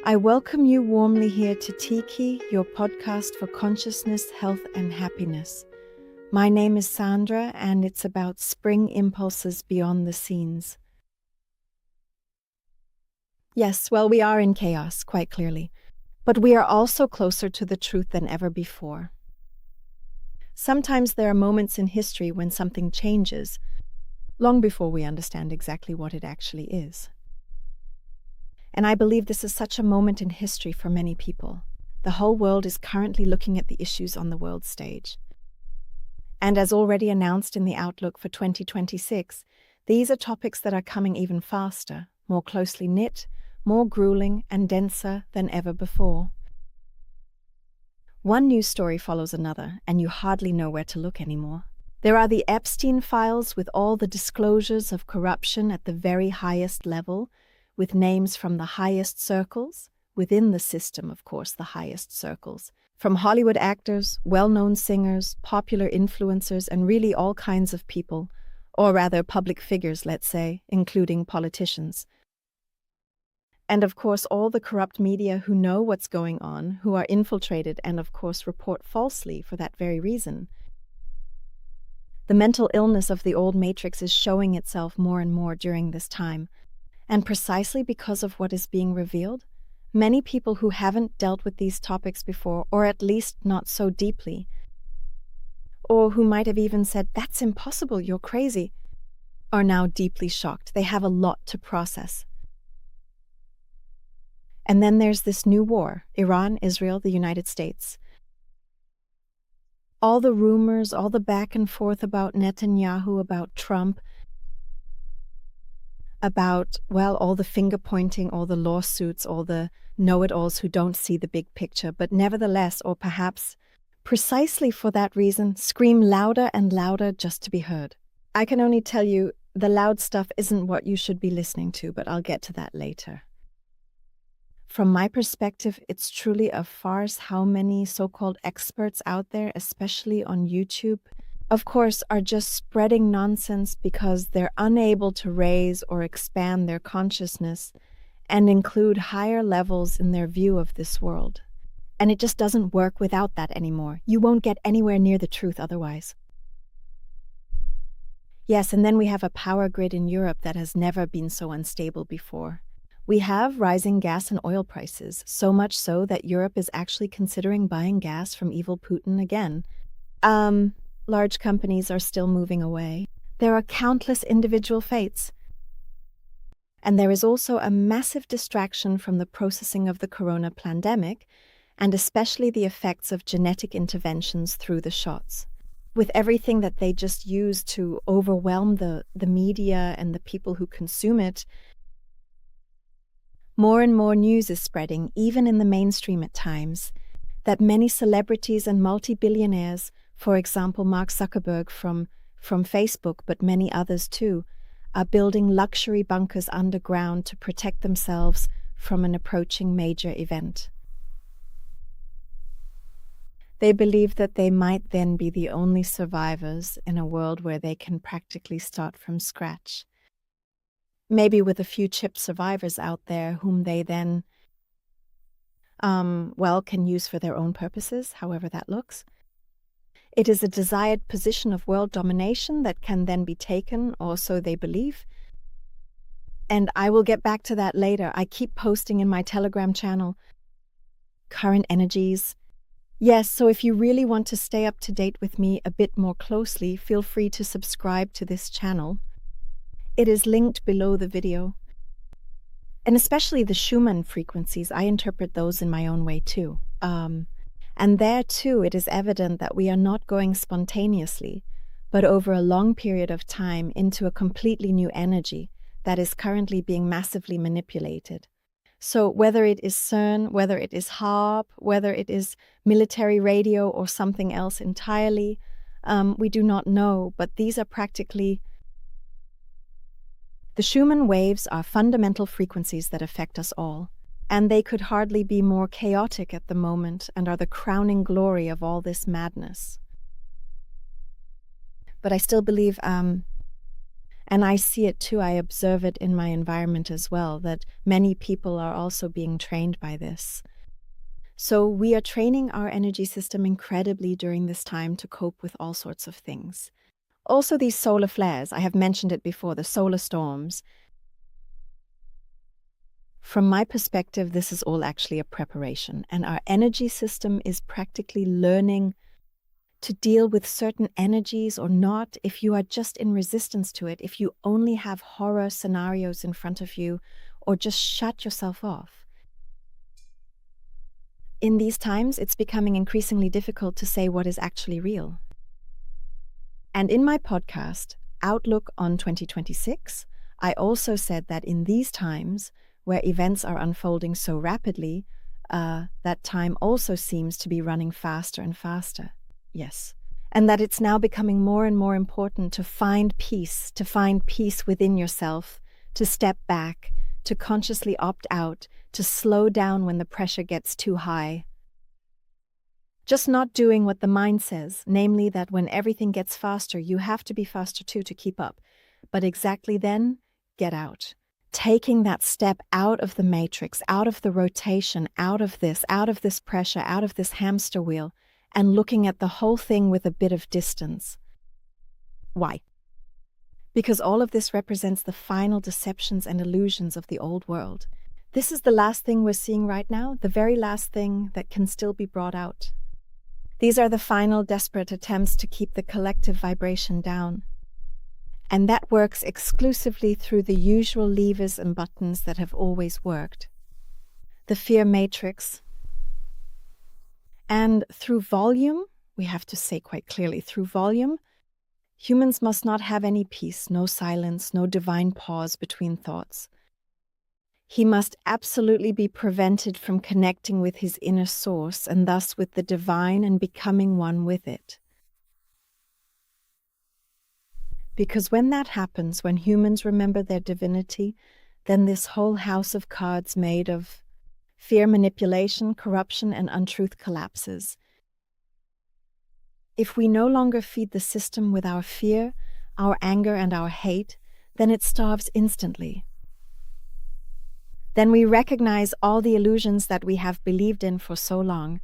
I welcome you warmly here to THEKI, your podcast for consciousness, health, and happiness. My name is Sandra, and it's about spring impulses beyond the scenes. Yes, well, we are in chaos, quite clearly, but we are also closer to the truth than ever before. Sometimes there are moments in history when something changes, long before we understand exactly what it actually is. And I believe this is such a moment in history for many people. The whole world is currently looking at the issues on the world stage. And as already announced in the outlook for 2026, these are topics that are coming even faster, more closely knit, more grueling and denser than ever before. One news story follows another, and you hardly know where to look anymore. There are the Epstein files with all the disclosures of corruption at the very highest level, with names from the highest circles, within the system, of course, the highest circles, from Hollywood actors, well-known singers, popular influencers, and really all kinds of people, or rather public figures, let's say, including politicians. And of course, all the corrupt media who know what's going on, who are infiltrated and of course report falsely for that very reason. The mental illness of the old matrix is showing itself more and more during this time. And precisely because of what is being revealed, many people who haven't dealt with these topics before, or at least not so deeply, or who might have even said, "That's impossible, you're crazy," are now deeply shocked. They have a lot to process. And then there's this new war, Iran, Israel, the United States. All the rumors, all the back and forth about Netanyahu, about Trump, about, well, all the finger-pointing, all the lawsuits, all the know-it-alls who don't see the big picture, but nevertheless, or perhaps precisely for that reason, scream louder and louder just to be heard. I can only tell you, the loud stuff isn't what you should be listening to, but I'll get to that later. From my perspective, it's truly a farce how many so-called experts out there, especially on YouTube, of course, are just spreading nonsense because they're unable to raise or expand their consciousness and include higher levels in their view of this world. And it just doesn't work without that anymore. You won't get anywhere near the truth otherwise. Yes, and then we have a power grid in Europe that has never been so unstable before. We have rising gas and oil prices, so much so that Europe is actually considering buying gas from evil Putin again. Large companies are still moving away. There are countless individual fates. And there is also a massive distraction from the processing of the corona pandemic, and especially the effects of genetic interventions through the shots. With everything that they just use to overwhelm the media and the people who consume it, more and more news is spreading, even in the mainstream at times, that many celebrities and multi-billionaires, for example, Mark Zuckerberg from Facebook, but many others too, are building luxury bunkers underground to protect themselves from an approaching major event. They believe that they might then be the only survivors in a world where they can practically start from scratch. Maybe with a few chip survivors out there whom they then, can use for their own purposes, however that looks. It is a desired position of world domination that can then be taken, or so they believe. And I will get back to that later. I keep posting in my Telegram channel current energies. Yes, so if you really want to stay up to date with me a bit more closely, feel free to subscribe to this channel. It is linked below the video. And especially the Schumann frequencies, I interpret those in my own way too. And there too, it is evident that we are not going spontaneously, but over a long period of time into a completely new energy that is currently being massively manipulated. So whether it is CERN, whether it is HARP, whether it is military radio or something else entirely, we do not know, but these are practically... The Schumann waves are fundamental frequencies that affect us all. And they could hardly be more chaotic at the moment and are the crowning glory of all this madness. But I still believe, and And I see it too. I observe it in my environment as well, that many people are also being trained by this. So we are training our energy system incredibly during this time to cope with all sorts of things. Also, these solar flares, I have mentioned it before, the solar storms. From my perspective, this is all actually a preparation, and our energy system is practically learning to deal with certain energies or not, if you are just in resistance to it, if you only have horror scenarios in front of you, or just shut yourself off. In these times, it's becoming increasingly difficult to say what is actually real. And in my podcast, Outlook on 2026, I also said that in these times, where events are unfolding so rapidly, that time also seems to be running faster and faster. Yes. And that it's now becoming more and more important to find peace within yourself, to step back, to consciously opt out, to slow down when the pressure gets too high. Just not doing what the mind says, namely that when everything gets faster, you have to be faster too to keep up. But exactly then, get out. Taking that step out of the matrix, out of the rotation, out of this pressure, out of this hamster wheel, and looking at the whole thing with a bit of distance. Why? Because all of this represents the final deceptions and illusions of the old world. This is the last thing we're seeing right now, the very last thing that can still be brought out. These are the final desperate attempts to keep the collective vibration down. And that works exclusively through the usual levers and buttons that have always worked. The fear matrix. And through volume, we have to say quite clearly, through volume, humans must not have any peace, no silence, no divine pause between thoughts. He must absolutely be prevented from connecting with his inner source and thus with the divine and becoming one with it. Because when that happens, when humans remember their divinity, then this whole house of cards made of fear, manipulation, corruption, and untruth collapses. If we no longer feed the system with our fear, our anger, and our hate, then it starves instantly. Then we recognize all the illusions that we have believed in for so long.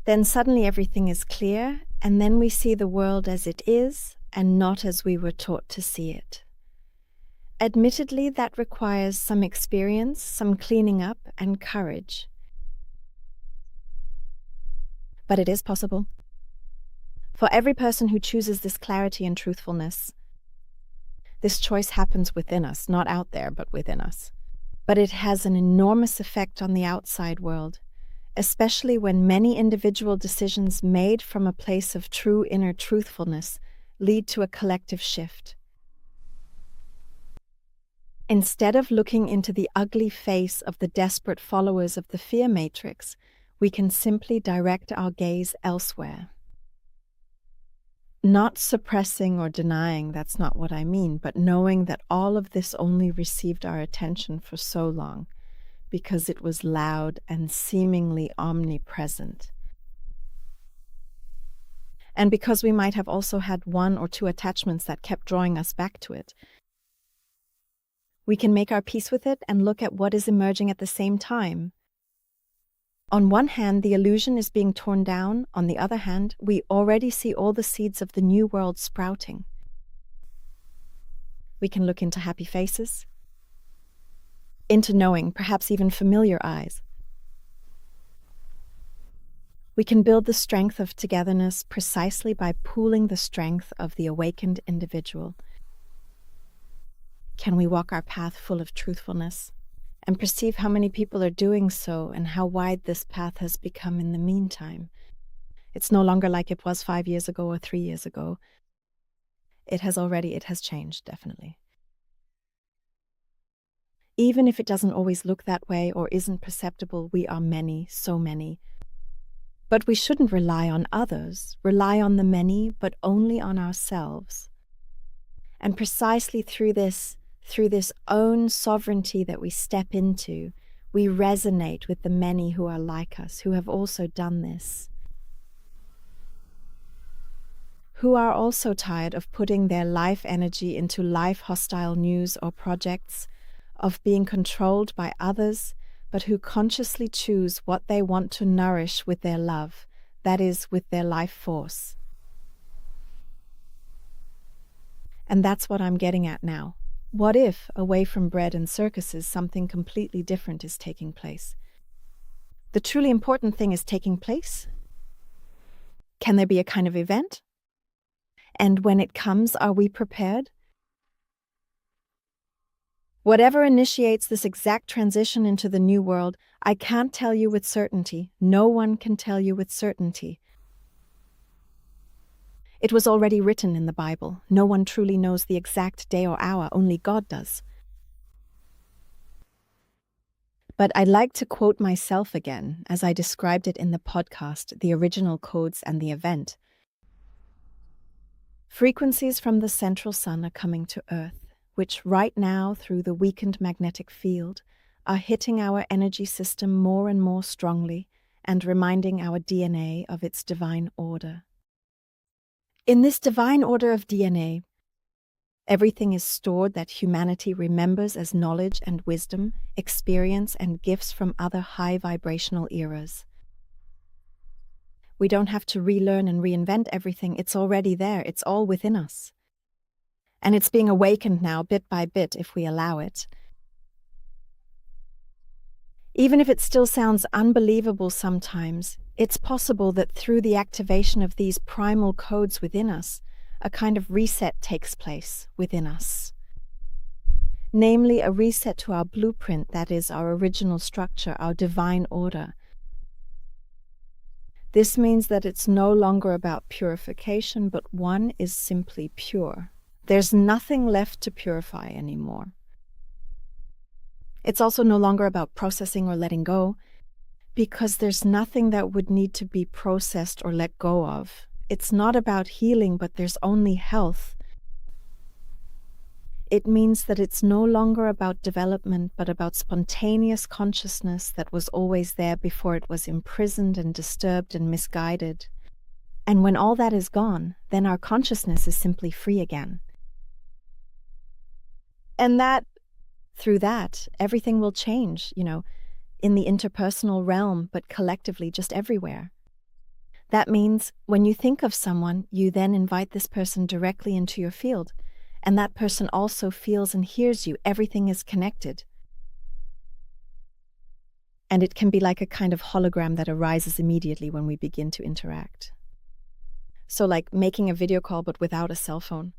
Then suddenly everything is clear, and then we see the world as it is, and not as we were taught to see it. Admittedly, that requires some experience, some cleaning up, and courage. But it is possible. For every person who chooses this clarity and truthfulness, this choice happens within us, not out there, but within us. But it has an enormous effect on the outside world, especially when many individual decisions made from a place of true inner truthfulness lead to a collective shift. Instead of looking into the ugly face of the desperate followers of the fear matrix, we can simply direct our gaze elsewhere. Not suppressing or denying, that's not what I mean, but knowing that all of this only received our attention for so long because it was loud and seemingly omnipresent. And because we might have also had one or two attachments that kept drawing us back to it. We can make our peace with it and look at what is emerging at the same time. On one hand, the illusion is being torn down. On the other hand, we already see all the seeds of the new world sprouting. We can look into happy faces, into knowing, perhaps even familiar eyes. We can build the strength of togetherness precisely by pooling the strength of the awakened individual. Can we walk our path full of truthfulness and perceive how many people are doing so and how wide this path has become in the meantime? It's no longer like it was 5 years ago or 3 years ago. It has changed, definitely. Even if it doesn't always look that way or isn't perceptible, we are many, so many. But we shouldn't rely on others, rely on the many, but only on ourselves. And precisely through this own sovereignty that we step into, we resonate with the many who are like us, who have also done this, who are also tired of putting their life energy into life-hostile news or projects, of being controlled by others, but who consciously choose what they want to nourish with their love, that is, with their life force. And that's what I'm getting at now. What if, away from bread and circuses, something completely different is taking place? The truly important thing is taking place? Can there be a kind of event? And when it comes, are we prepared? Whatever initiates this exact transition into the new world, I can't tell you with certainty. No one can tell you with certainty. It was already written in the Bible. No one truly knows the exact day or hour, only God does. But I'd like to quote myself again, as I described it in the podcast, The Original Codes and the Event. Frequencies from the central sun are coming to Earth, which right now, through the weakened magnetic field, are hitting our energy system more and more strongly and reminding our DNA of its divine order. In this divine order of DNA, everything is stored that humanity remembers as knowledge and wisdom, experience and gifts from other high vibrational eras. We don't have to relearn and reinvent everything. It's already there. It's all within us. And it's being awakened now, bit by bit, if we allow it. Even if it still sounds unbelievable sometimes, it's possible that through the activation of these primal codes within us, a kind of reset takes place within us. Namely, a reset to our blueprint, that is, our original structure, our divine order. This means that it's no longer about purification, but one is simply pure. There's nothing left to purify anymore. It's also no longer about processing or letting go, because there's nothing that would need to be processed or let go of. It's not about healing, but there's only health. It means that it's no longer about development, but about spontaneous consciousness that was always there before it was imprisoned and disturbed and misguided. And when all that is gone, then our consciousness is simply free again. And through that, everything will change, in the interpersonal realm, but collectively, just everywhere. That means when you think of someone, you then invite this person directly into your field, and that person also feels and hears you. Everything is connected. And it can be like a kind of hologram that arises immediately when we begin to interact. So like making a video call but without a cell phone.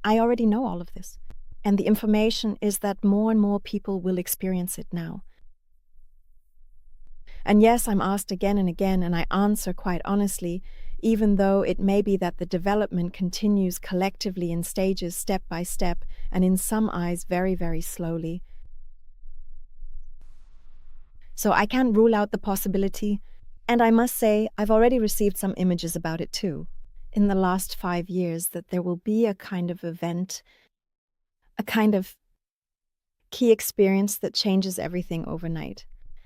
I already know all of this. And the information is that more and more people will experience it now. And yes, I'm asked again and again, and I answer quite honestly, even though it may be that the development continues collectively in stages, step by step, and in some eyes very, very slowly. So I can't rule out the possibility, and I must say I've already received some images about it too, in the last 5 years, that there will be a kind of event, a kind of key experience that changes everything overnight.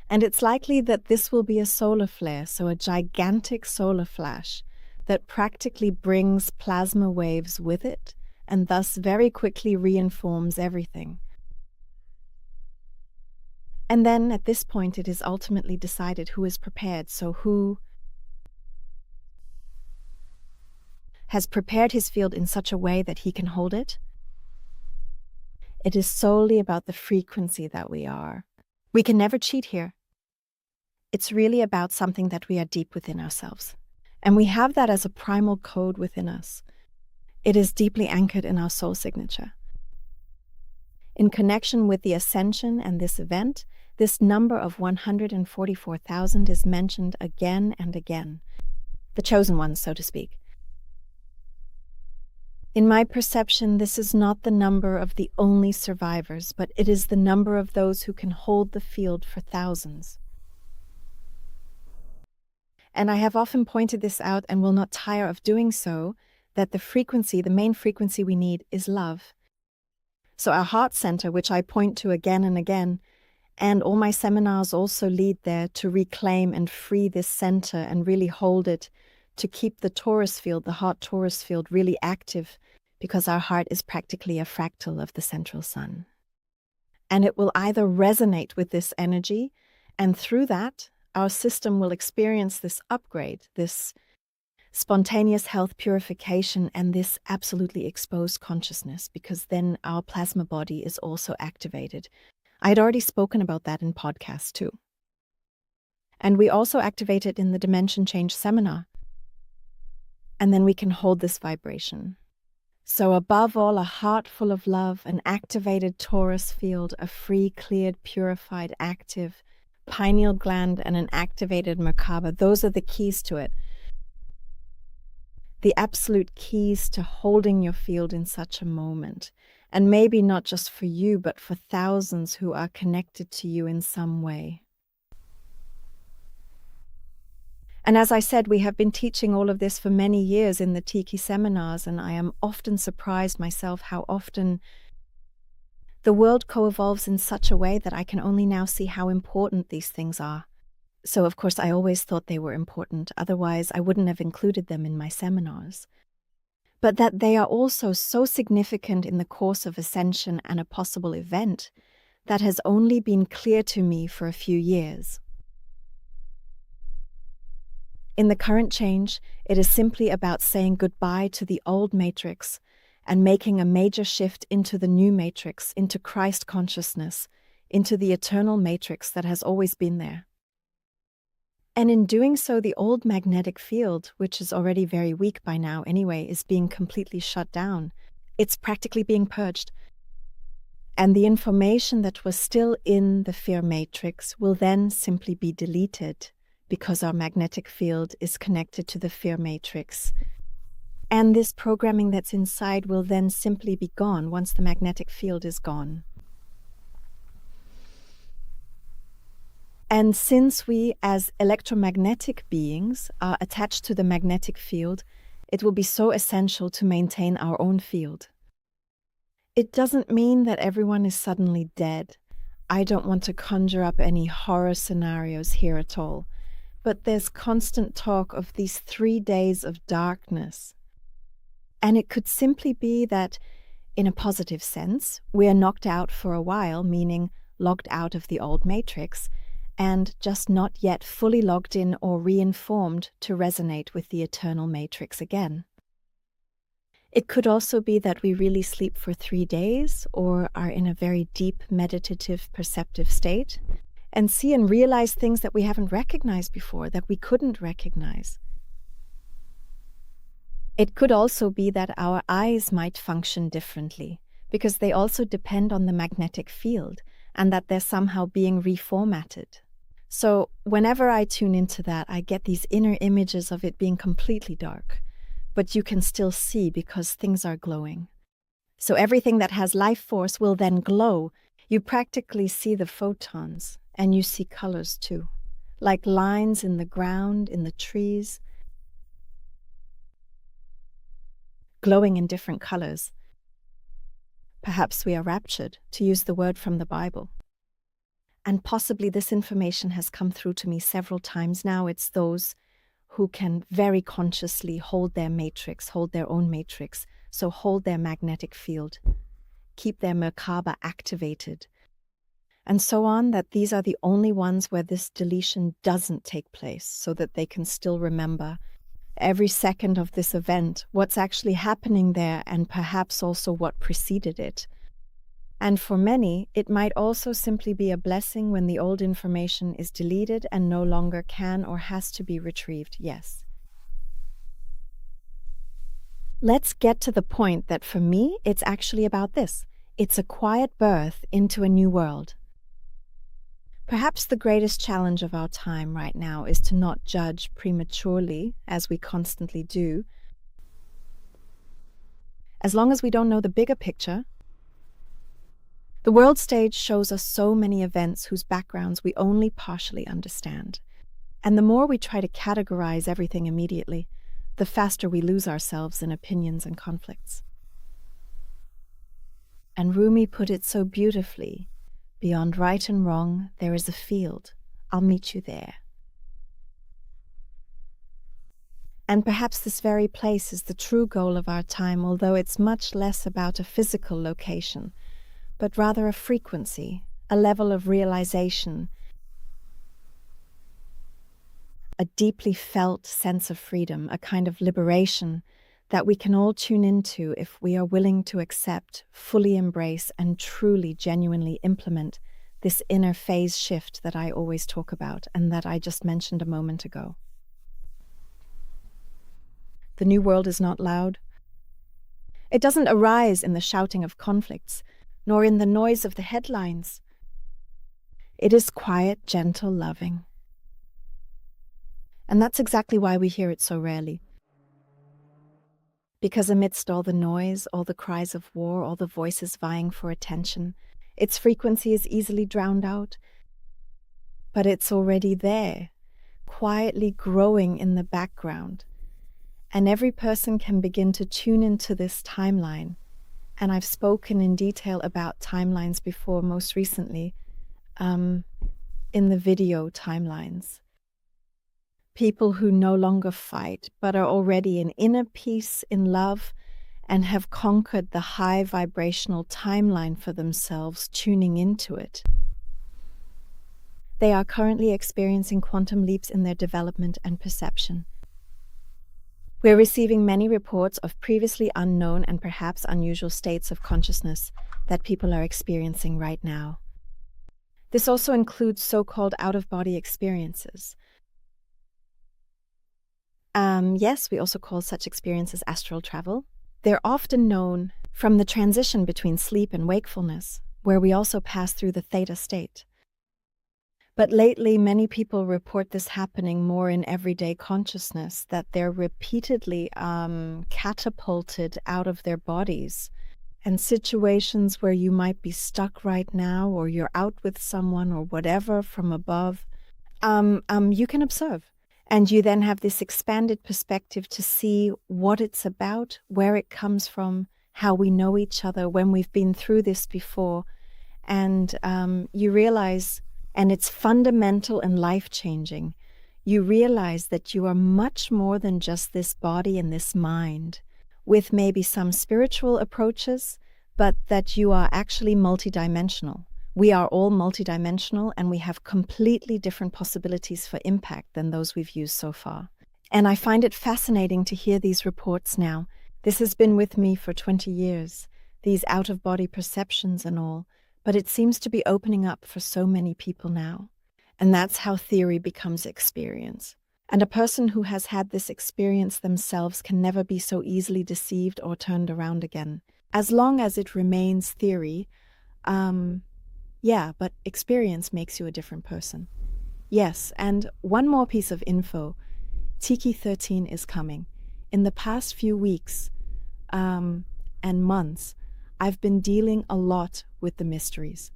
And it's likely that this will be a solar flare, so a gigantic solar flash that practically brings plasma waves with it and thus very quickly reinforms everything. And then at this point it is ultimately decided who is prepared, so who has prepared his field in such a way that he can hold it. It is solely about the frequency that we are. We can never cheat here. It's really about something that we are deep within ourselves. And we have that as a primal code within us. It is deeply anchored in our soul signature. In connection with the ascension and this event, this number of 144,000 is mentioned again and again. The chosen ones, so to speak. In my perception, this is not the number of the only survivors, but it is the number of those who can hold the field for thousands. And I have often pointed this out and will not tire of doing so, that the main frequency we need is love. So our heart center, which I point to again and again, and all my seminars also lead there to reclaim and free this center and really hold it, to keep the torus field, the heart torus field, really active, because our heart is practically a fractal of the central sun. And it will either resonate with this energy, and through that, our system will experience this upgrade, this spontaneous health purification, and this absolutely exposed consciousness, because then our plasma body is also activated. I had already spoken about that in podcasts too. And we also activate it in the Dimension Change seminar. And then we can hold this vibration. So above all, a heart full of love, an activated torus field, a free, cleared, purified, active pineal gland, and an activated Merkaba. Those are the keys to it. The absolute keys to holding your field in such a moment. And maybe not just for you, but for thousands who are connected to you in some way. And as I said, we have been teaching all of this for many years in the THEKI seminars, and I am often surprised myself how often the world co-evolves in such a way that I can only now see how important these things are. So, of course, I always thought they were important, otherwise I wouldn't have included them in my seminars. But that they are also so significant in the course of ascension and a possible event, that has only been clear to me for a few years. In the current change, it is simply about saying goodbye to the old matrix and making a major shift into the new matrix, into Christ consciousness, into the eternal matrix that has always been there. And in doing so, the old magnetic field, which is already very weak by now anyway, is being completely shut down. It's practically being purged. And the information that was still in the fear matrix will then simply be deleted, because our magnetic field is connected to the fear matrix. And this programming that's inside will then simply be gone once the magnetic field is gone. And since we as electromagnetic beings are attached to the magnetic field, it will be so essential to maintain our own field. It doesn't mean that everyone is suddenly dead. I don't want to conjure up any horror scenarios here at all. But there's constant talk of these 3 days of darkness. And it could simply be that, in a positive sense, we are knocked out for a while, meaning logged out of the old matrix, and just not yet fully logged in or reinformed to resonate with the eternal matrix again. It could also be that we really sleep for 3 days or are in a very deep meditative perceptive state, and see and realize things that we haven't recognized before, that we couldn't recognize. It could also be that our eyes might function differently, because they also depend on the magnetic field, and that they're somehow being reformatted. So whenever I tune into that, I get these inner images of it being completely dark, but you can still see because things are glowing. So everything that has life force will then glow. You practically see the photons. And you see colors too, like lines in the ground, in the trees, glowing in different colors. Perhaps we are raptured, to use the word from the Bible. And possibly this information has come through to me several times now. It's those who can very consciously hold their matrix, hold their own matrix, so hold their magnetic field, keep their Merkaba activated, and so on, that these are the only ones where this deletion doesn't take place, so that they can still remember every second of this event, what's actually happening there, and perhaps also what preceded it. And for many, it might also simply be a blessing when the old information is deleted and no longer can or has to be retrieved, yes. Let's get to the point that for me, it's actually about this. It's a quiet birth into a new world. Perhaps the greatest challenge of our time right now is to not judge prematurely, as we constantly do. As long as we don't know the bigger picture, the world stage shows us so many events whose backgrounds we only partially understand. And the more we try to categorize everything immediately, the faster we lose ourselves in opinions and conflicts. And Rumi put it so beautifully, beyond right and wrong, there is a field. I'll meet you there. And perhaps this very place is the true goal of our time, although it's much less about a physical location, but rather a frequency, a level of realization, a deeply felt sense of freedom, a kind of liberation that we can all tune into if we are willing to accept, fully embrace, and truly, genuinely implement this inner phase shift that I always talk about and that I just mentioned a moment ago. The new world is not loud. It doesn't arise in the shouting of conflicts, nor in the noise of the headlines. It is quiet, gentle, loving. And that's exactly why we hear it so rarely. Because amidst all the noise, all the cries of war, all the voices vying for attention, its frequency is easily drowned out. But it's already there, quietly growing in the background. And every person can begin to tune into this timeline. And I've spoken in detail about timelines before, most recently, in the video timelines. People who no longer fight, but are already in inner peace, in love, and have conquered the high vibrational timeline for themselves, tuning into it. They are currently experiencing quantum leaps in their development and perception. We're receiving many reports of previously unknown and perhaps unusual states of consciousness that people are experiencing right now. This also includes so-called out-of-body experiences. Yes, we also call such experiences astral travel. They're often known from the transition between sleep and wakefulness, where we also pass through the theta state. But lately, many people report this happening more in everyday consciousness, that they're repeatedly catapulted out of their bodies. And situations where you might be stuck right now, or you're out with someone or whatever from above, you can observe. And you then have this expanded perspective to see what it's about, where it comes from, how we know each other when we've been through this before. And you realize, and it's fundamental and life-changing, you realize that you are much more than just this body and this mind, with maybe some spiritual approaches, but that you are actually multidimensional. We are all multidimensional, and we have completely different possibilities for impact than those we've used so far. And I find it fascinating to hear these reports now. This has been with me for 20 years, these out-of-body perceptions and all, but it seems to be opening up for so many people now. And that's how theory becomes experience. And a person who has had this experience themselves can never be so easily deceived or turned around again. As long as it remains theory, yeah, but experience makes you a different person. Yes, and one more piece of info. THEKI 13 is coming. In the past few weeks and months, I've been dealing a lot with the mysteries.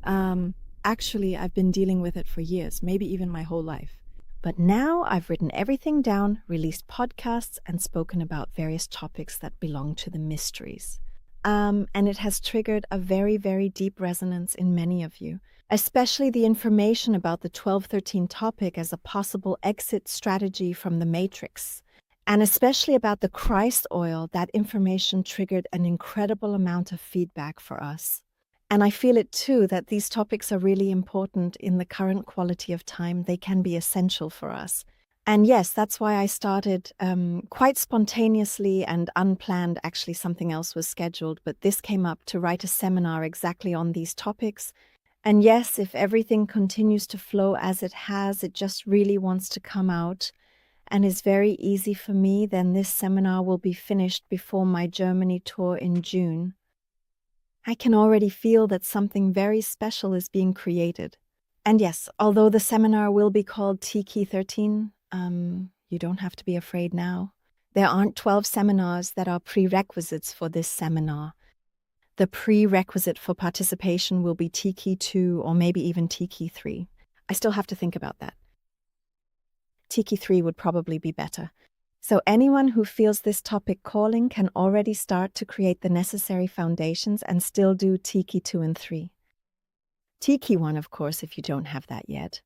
Actually, I've been dealing with it for years, maybe even my whole life. But now I've written everything down, released podcasts, and spoken about various topics that belong to the mysteries. And it has triggered a very, very deep resonance in many of you, especially the information about the 1213 topic as a possible exit strategy from the matrix. And especially about the Christ oil, that information triggered an incredible amount of feedback for us. And I feel it too, that these topics are really important in the current quality of time. They can be essential for us. And yes, that's why I started quite spontaneously and unplanned. Actually, something else was scheduled, but this came up to write a seminar exactly on these topics. And yes, if everything continues to flow as it has, it just really wants to come out and is very easy for me, then this seminar will be finished before my Germany tour in June. I can already feel that something very special is being created. And yes, although the seminar will be called THEKI 13, you don't have to be afraid now. There aren't 12 seminars that are prerequisites for this seminar. The prerequisite for participation will be THEKI 2 or maybe even THEKI 3. I still have to think about that. THEKI 3 would probably be better. So anyone who feels this topic calling can already start to create the necessary foundations and still do THEKI 2 and 3. THEKI 1, of course, if you don't have that yet.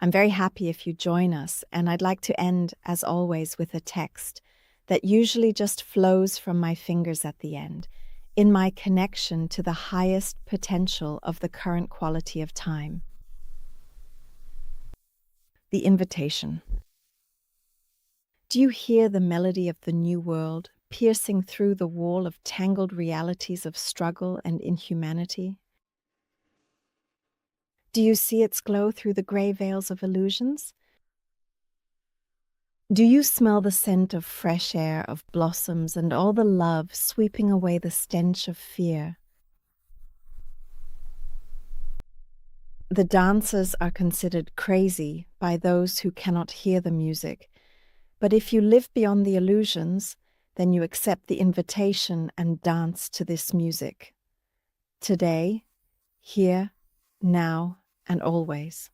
I'm very happy if you join us, and I'd like to end, as always, with a text that usually just flows from my fingers at the end, in my connection to the highest potential of the current quality of time. The invitation. Do you hear the melody of the new world piercing through the wall of tangled realities of struggle and inhumanity? Do you see its glow through the gray veils of illusions? Do you smell the scent of fresh air, of blossoms, and all the love sweeping away the stench of fear? The dancers are considered crazy by those who cannot hear the music, but if you live beyond the illusions, then you accept the invitation and dance to this music. Today, here, now, and always.